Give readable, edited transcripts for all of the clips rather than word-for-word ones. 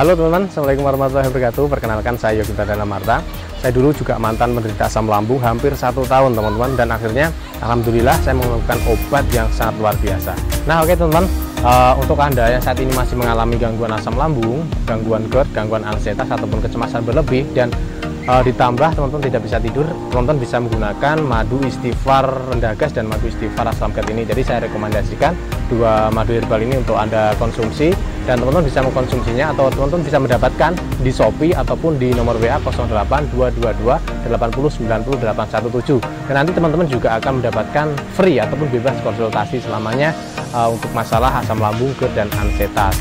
Halo teman-teman, Assalamualaikum warahmatullahi wabarakatuh. Perkenalkan, saya Yogi Pradana Marta. Saya dulu juga mantan menderita asam lambung hampir 1 tahun teman-teman, dan akhirnya alhamdulillah saya menemukan obat yang sangat luar biasa. Nah oke teman-teman, untuk Anda yang saat ini masih mengalami gangguan asam lambung, gangguan GERD, gangguan ansietas ataupun kecemasan berlebih, dan ditambah teman-teman tidak bisa tidur, teman-teman bisa menggunakan madu istighfar rendah gas dan madu istighfar asam GERD ini. Jadi saya rekomendasikan 2 madu herbal ini untuk Anda konsumsi, dan teman-teman bisa mengkonsumsinya atau teman-teman bisa mendapatkan di Shopee ataupun di nomor WA 08222 8090817. Dan nanti teman-teman juga akan mendapatkan free ataupun bebas konsultasi selamanya untuk masalah asam lambung, GERD, dan ansietas.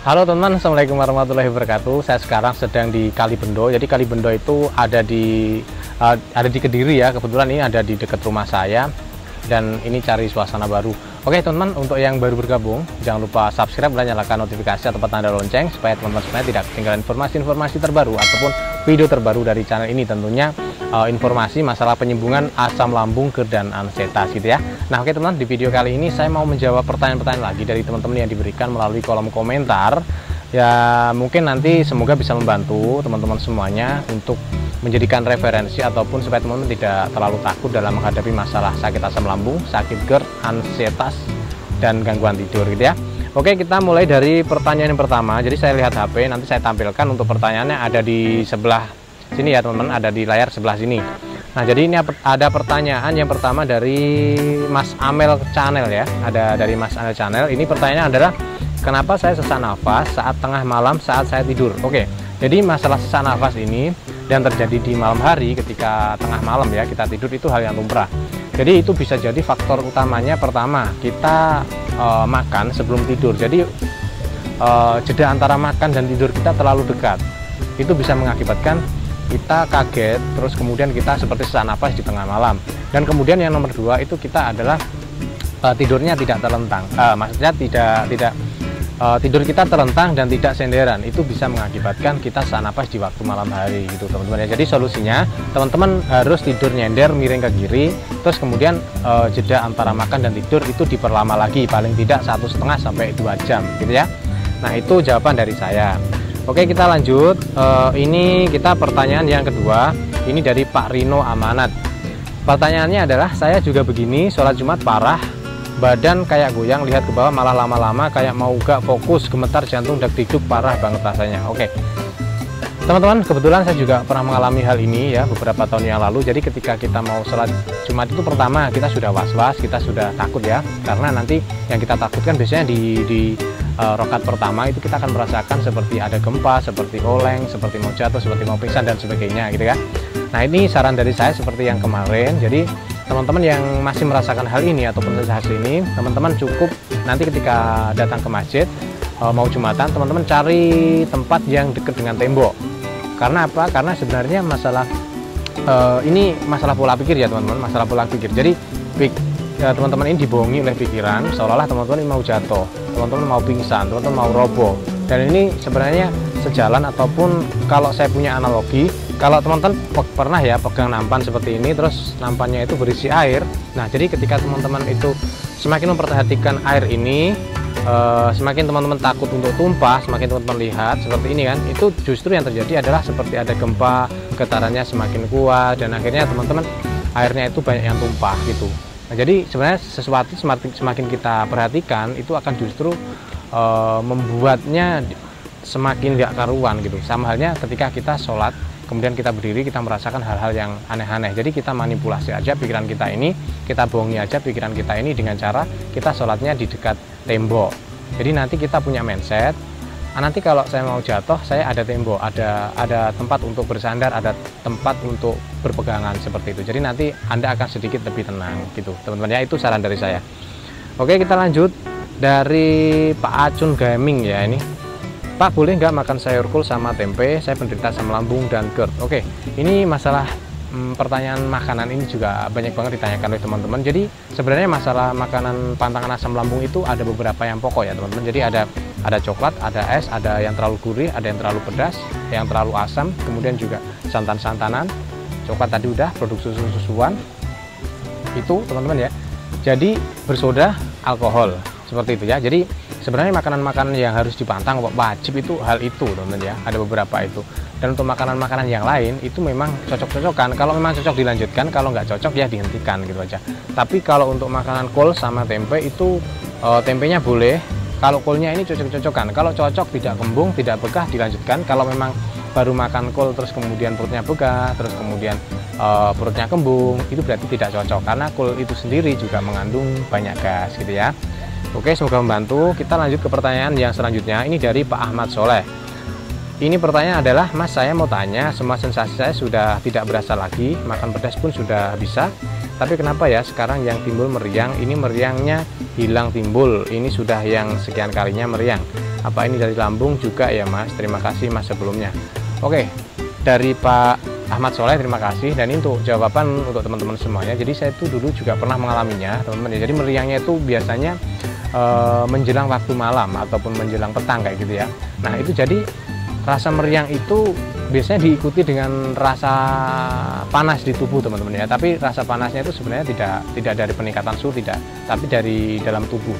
Halo teman-teman, Assalamualaikum warahmatullahi wabarakatuh. Saya sekarang sedang di Kalibendo. Jadi Kalibendo itu ada di Kediri ya. Kebetulan ini ada di dekat rumah saya, dan ini cari suasana baru. Oke teman-teman, untuk yang baru bergabung jangan lupa subscribe dan nyalakan notifikasi atau tanda lonceng supaya teman-teman tidak ketinggalan informasi-informasi terbaru ataupun video terbaru dari channel ini, tentunya informasi masalah penyembuhan asam lambung, GERD, dan ansietas gitu ya. Nah oke teman-teman, di video kali ini saya mau menjawab pertanyaan-pertanyaan lagi dari teman-teman yang diberikan melalui kolom komentar. Ya mungkin nanti semoga bisa membantu teman-teman semuanya untuk menjadikan referensi ataupun supaya teman-teman tidak terlalu takut dalam menghadapi masalah sakit asam lambung, sakit GERD, ansietas, dan gangguan tidur gitu ya. Oke, kita mulai dari pertanyaan yang pertama. Jadi saya lihat HP, nanti saya tampilkan untuk pertanyaannya ada di sebelah sini ya teman-teman, ada di layar sebelah sini. Nah jadi ini ada pertanyaan yang pertama dari Mas Amel Channel ya, ada dari Mas Amel Channel. Ini pertanyaannya adalah kenapa saya sesak nafas saat tengah malam saat saya tidur. Oke, jadi masalah sesak nafas ini dan terjadi di malam hari ketika tengah malam ya kita tidur itu hal yang lumrah. Jadi itu bisa jadi faktor utamanya pertama kita makan sebelum tidur. Jadi jeda antara makan dan tidur kita terlalu dekat. Itu bisa mengakibatkan kita kaget, terus kemudian kita seperti sesak nafas di tengah malam. Dan kemudian yang nomor 2 itu kita adalah tidurnya tidak terlentang. Maksudnya tidak tidur kita terlentang dan tidak senderan. Itu bisa mengakibatkan kita sesak nafas di waktu malam hari gitu teman-teman ya. Jadi solusinya teman-teman harus tidur nyender miring ke kiri, terus kemudian jeda antara makan dan tidur itu diperlama lagi, paling tidak 1,5 sampai 2 jam gitu ya. Nah itu jawaban dari saya. Oke, kita lanjut. Ini kita pertanyaan yang kedua. Ini dari Pak Rino Amanat. Pertanyaannya adalah, saya juga begini, sholat Jumat parah, badan kayak goyang, lihat ke bawah malah lama-lama kayak mau gak fokus, gemetar jantung, deg-degung, parah banget rasanya. Oke teman-teman, kebetulan saya juga pernah mengalami hal ini ya beberapa tahun yang lalu. Jadi ketika kita mau sholat Jumat itu pertama kita sudah was-was, kita sudah takut ya, karena nanti yang kita takutkan biasanya di rokat pertama itu kita akan merasakan seperti ada gempa, seperti oleng, seperti mau jatuh, seperti mau pingsan dan sebagainya gitu kan. Nah ini saran dari saya seperti yang kemarin. Jadi teman-teman yang masih merasakan hal ini ataupun sensasi ini, teman-teman cukup nanti ketika datang ke masjid mau Jumatan, teman-teman cari tempat yang dekat dengan tembok. Karena apa? Karena sebenarnya masalah ini masalah pola pikir ya teman-teman, masalah pola pikir. Jadi teman-teman ini dibohongi oleh pikiran seolah-olah teman-teman ini mau jatuh, teman-teman mau pingsan, teman-teman mau roboh. Dan ini sebenarnya sejalan, ataupun kalau saya punya analogi, kalau teman-teman pernah ya pegang nampan seperti ini, terus nampannya itu berisi air. Nah jadi ketika teman-teman itu semakin memperhatikan air ini, semakin teman-teman takut untuk tumpah, semakin teman-teman lihat seperti ini kan, itu justru yang terjadi adalah seperti ada gempa, getarannya semakin kuat, dan akhirnya teman-teman airnya itu banyak yang tumpah gitu. Nah, jadi sebenarnya sesuatu semakin kita perhatikan itu akan justru membuatnya semakin gak karuan gitu. Sama halnya ketika kita sholat, kemudian kita berdiri, kita merasakan hal-hal yang aneh-aneh. Jadi kita manipulasi aja pikiran kita ini, kita bohongi aja pikiran kita ini dengan cara kita sholatnya di dekat tembok. Jadi nanti kita punya mindset, Nanti kalau saya mau jatuh, saya ada tembok, ada tempat untuk bersandar, ada tempat untuk berpegangan seperti itu. Jadi nanti Anda akan sedikit lebih tenang gitu teman-teman ya, itu saran dari saya. Oke, kita lanjut dari Pak Acun Gaming ya ini. Pak, boleh nggak makan sayur kol sama tempe? Saya penderita asam lambung dan GERD. Oke, ini masalah pertanyaan makanan ini juga banyak banget ditanyakan oleh teman-teman. Jadi sebenarnya masalah makanan pantangan asam lambung itu ada beberapa yang pokok ya teman-teman. Jadi ada coklat, ada es, ada yang terlalu gurih, ada yang terlalu pedas, yang terlalu asam, kemudian juga santan-santanan. Coklat tadi udah, produk susu-susuan itu teman-teman ya. Jadi bersoda, alkohol seperti itu ya. Jadi sebenarnya makanan-makanan yang harus dipantang wajib itu hal itu teman-teman ya. Ada beberapa itu. Dan untuk makanan-makanan yang lain itu memang cocok-cocokan. Kalau memang cocok dilanjutkan, kalau nggak cocok ya dihentikan gitu aja. Tapi kalau untuk makanan kol sama tempe itu tempenya boleh. Kalau kolnya ini cocok-cocokan. Kalau cocok tidak kembung, tidak begah dilanjutkan. Kalau memang baru makan kol terus kemudian perutnya begah, terus kemudian perutnya kembung, itu berarti tidak cocok karena kol itu sendiri juga mengandung banyak gas gitu ya. Oke, semoga membantu. Kita lanjut ke pertanyaan yang selanjutnya. Ini dari Pak Ahmad Soleh. Ini pertanyaan adalah, Mas, saya mau tanya, semua sensasi saya sudah tidak berasa lagi, makan pedas pun sudah bisa, tapi kenapa ya sekarang yang timbul meriang, ini meriangnya hilang timbul, ini sudah yang sekian kalinya meriang. Apa ini dari lambung juga ya, Mas? Terima kasih, Mas, sebelumnya. Oke, dari Pak Ahmad Soleh, terima kasih. Dan ini untuk jawaban untuk teman-teman semuanya. Jadi saya itu dulu juga pernah mengalaminya, teman-teman. Jadi meriangnya itu biasanya menjelang waktu malam ataupun menjelang petang kayak gitu ya. Nah, itu jadi rasa meriang itu biasanya diikuti dengan rasa panas di tubuh teman-teman ya. Tapi rasa panasnya itu sebenarnya tidak dari peningkatan suhu, tidak, tapi dari dalam tubuh.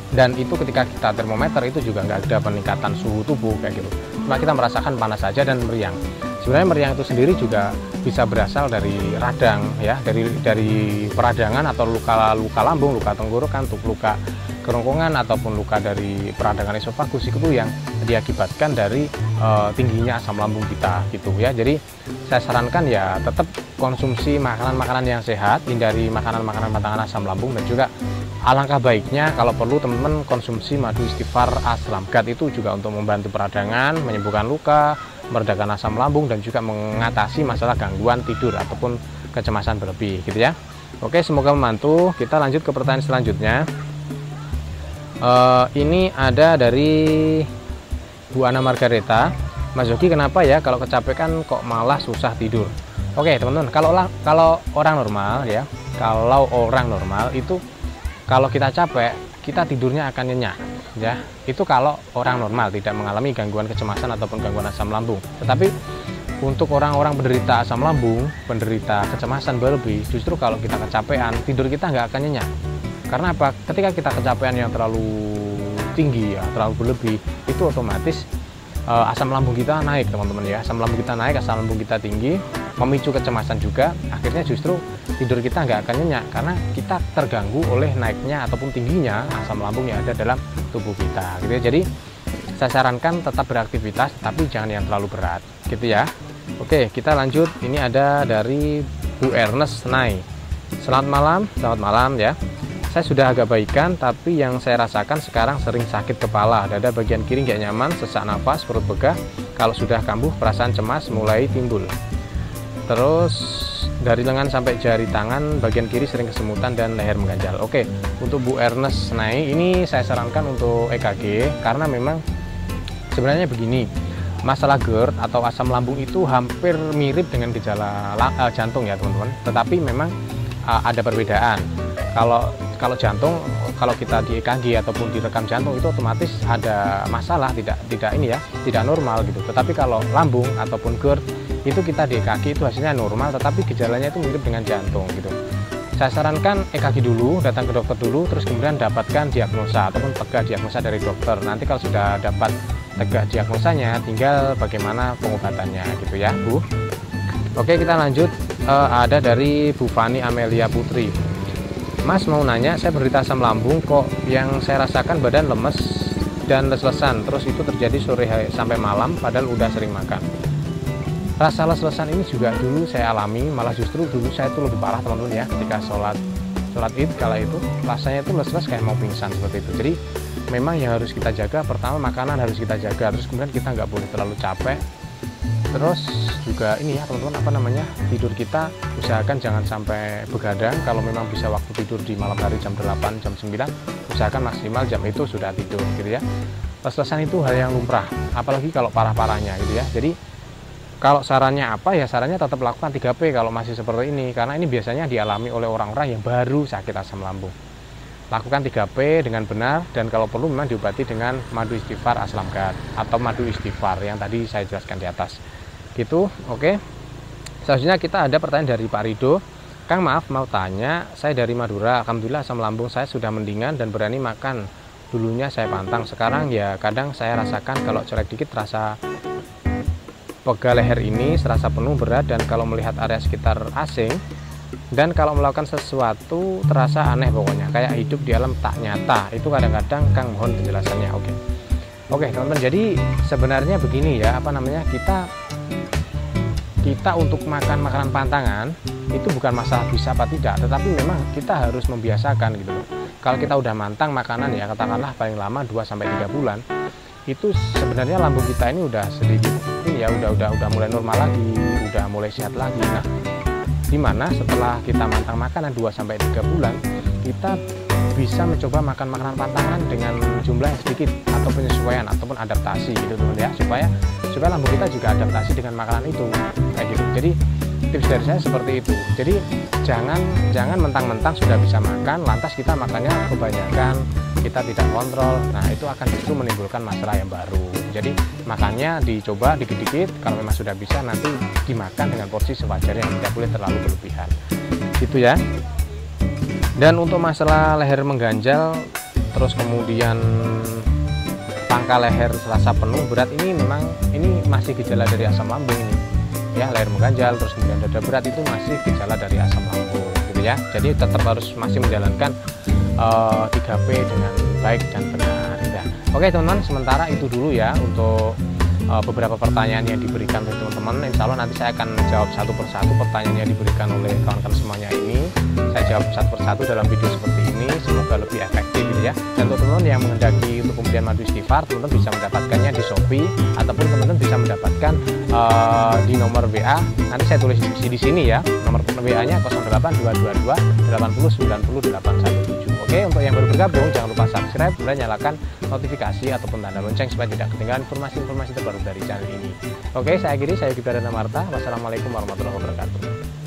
Dan itu ketika kita termometer itu juga nggak ada peningkatan suhu tubuh kayak gitu. Cuma kita merasakan panas saja dan meriang. Sebenarnya meriang itu sendiri juga bisa berasal dari radang ya, dari peradangan atau luka lambung, luka tenggorokan, luka kerongkongan ataupun luka dari peradangan esofagus itu yang diakibatkan dari tingginya asam lambung kita gitu ya. Jadi saya sarankan ya tetap konsumsi makanan-makanan yang sehat, hindari makanan-makanan pantangan asam lambung, dan juga alangkah baiknya kalau perlu teman-teman konsumsi madu istighfar aslamgat itu juga untuk membantu peradangan, menyembuhkan luka, meredakan asam lambung, dan juga mengatasi masalah gangguan tidur ataupun kecemasan berlebih gitu ya. Oke, semoga membantu. Kita lanjut ke pertanyaan selanjutnya. Ini ada dari Bu Ana Margareta. Mas Yogi, kenapa ya kalau kecapekan kok malah susah tidur? Oke teman-teman, kalau orang normal ya, kalau orang normal itu kalau kita capek kita tidurnya akan nyenyak ya. Itu kalau orang normal tidak mengalami gangguan kecemasan ataupun gangguan asam lambung. Tetapi untuk orang-orang penderita asam lambung, penderita kecemasan berlebih, justru kalau kita kecapean tidur kita nggak akan nyenyak. Karena apa? Ketika kita kecapean yang terlalu tinggi ya, terlalu berlebih, itu otomatis asam lambung kita naik teman-teman ya. Asam lambung kita naik, asam lambung kita tinggi, memicu kecemasan juga. Akhirnya justru tidur kita nggak akan nyenyak karena kita terganggu oleh naiknya ataupun tingginya asam lambung yang ada dalam tubuh kita gitu ya. Jadi saya sarankan tetap beraktivitas tapi jangan yang terlalu berat gitu ya. Oke, kita lanjut. Ini ada dari Bu Ernest Nai. Selamat malam ya. Saya sudah agak baikan, tapi yang saya rasakan sekarang sering sakit kepala, dada bagian kiri nggak nyaman, sesak nafas, perut begah. Kalau sudah kambuh, perasaan cemas mulai timbul. Terus dari lengan sampai jari tangan bagian kiri sering kesemutan dan leher mengganjal. Oke, untuk Bu Ernest Nai ini saya sarankan untuk EKG karena memang sebenarnya begini, masalah GERD atau asam lambung itu hampir mirip dengan gejala jantung ya teman-teman. Tetapi memang ada perbedaan. Kalau jantung, kalau kita di EKG ataupun direkam jantung itu otomatis ada masalah, tidak normal gitu. Tetapi kalau lambung ataupun GERD itu kita di EKG itu hasilnya normal, tetapi gejalanya itu mirip dengan jantung gitu. Saya sarankan EKG dulu, datang ke dokter dulu, terus kemudian dapatkan diagnosa ataupun tegak diagnosa dari dokter. Nanti kalau sudah dapat tegak diagnosanya, tinggal bagaimana pengobatannya gitu ya Bu. Oke, kita lanjut. Ada dari Bu Fani Amelia Putri. Mas mau nanya, saya berderita asam lambung kok yang saya rasakan badan lemes dan les-lesan, terus itu terjadi sore sampai malam padahal udah sering makan. Rasa les-lesan ini juga dulu saya alami, malah justru dulu saya itu lebih parah teman-teman ya, ketika sholat sholat id kala itu rasanya itu lemes kayak mau pingsan seperti itu. Jadi memang yang harus kita jaga, pertama makanan harus kita jaga, terus kemudian kita nggak boleh terlalu capek. Terus juga ini ya teman-teman, tidur kita usahakan jangan sampai begadang. Kalau memang bisa waktu tidur di malam hari jam 8, jam 9, usahakan maksimal jam itu sudah tidur gitu ya. Les-lesan itu hal yang lumrah, apalagi kalau parah-parahnya gitu ya. Jadi kalau sarannya apa ya, sarannya tetap lakukan 3P kalau masih seperti ini, karena ini biasanya dialami oleh orang-orang yang baru sakit asam lambung. Lakukan 3P dengan benar, dan kalau perlu memang diobati dengan madu istighfar aslamgat atau madu istighfar yang tadi saya jelaskan di atas gitu. Oke, selanjutnya kita ada pertanyaan dari Pak Rido. Kang, maaf mau tanya, saya dari Madura, alhamdulillah asam lambung saya sudah mendingan dan berani makan. Dulunya saya pantang, sekarang ya kadang saya rasakan kalau colek dikit rasa pegal leher ini, serasa penuh berat, dan kalau melihat area sekitar asing, dan kalau melakukan sesuatu terasa aneh, pokoknya kayak hidup di alam tak nyata. Itu kadang-kadang Kang, mohon penjelasannya. Oke teman-teman, jadi sebenarnya begini ya, kita untuk makan makanan pantangan itu bukan masalah bisa apa tidak, tetapi memang kita harus membiasakan gitu loh. Kalau kita udah mantang makanan ya katakanlah paling lama 2-3 bulan, itu sebenarnya lambung kita ini udah sedikit ini ya udah mulai normal lagi, udah mulai sehat lagi. Nah, dimana setelah kita mantang makanan 2-3 bulan, kita bisa mencoba makan makanan pantangan dengan jumlah yang sedikit atau penyesuaian ataupun adaptasi gitu teman ya, supaya lambung kita juga adaptasi dengan makanan itu kayak gitu. Jadi tips dari saya seperti itu. Jadi jangan mentang-mentang sudah bisa makan lantas kita makannya kebanyakan, kita tidak kontrol. Nah, itu akan justru menimbulkan masalah yang baru. Jadi makannya dicoba dikit-dikit, kalau memang sudah bisa nanti dimakan dengan porsi sewajarnya, tidak boleh terlalu berlebihan gitu ya. Dan untuk masalah leher mengganjal, terus kemudian pangkal leher serasa penuh berat, ini memang ini masih gejala dari asam lambung ini ya. Leher mengganjal terus kemudian dada berat itu masih gejala dari asam lambung gitu ya. Jadi tetap harus masih menjalankan 3P dengan baik dan benar ya. Oke teman-teman, sementara itu dulu ya untuk beberapa pertanyaan yang diberikan oleh teman-teman. Insya Allah nanti saya akan jawab satu persatu pertanyaan yang diberikan oleh kawan-kawan semuanya ini. Saya jawab satu persatu dalam video seperti ini, semoga lebih efektif gitu ya. Dan untuk teman-teman yang menghendaki untuk pembelian madu istighfar, teman-teman bisa mendapatkannya di Shopee ataupun teman-teman bisa mendapatkan di nomor WA. Nanti saya tulis di sini ya, nomor WA-nya 08222 80 90 817. Oke, untuk yang baru bergabung jangan lupa subscribe dan nyalakan notifikasi ataupun tanda lonceng supaya tidak ketinggalan informasi-informasi terbaru dari channel ini. Oke, saya akhiri, saya Yogi Pradana Marta. Wassalamualaikum warahmatullahi wabarakatuh.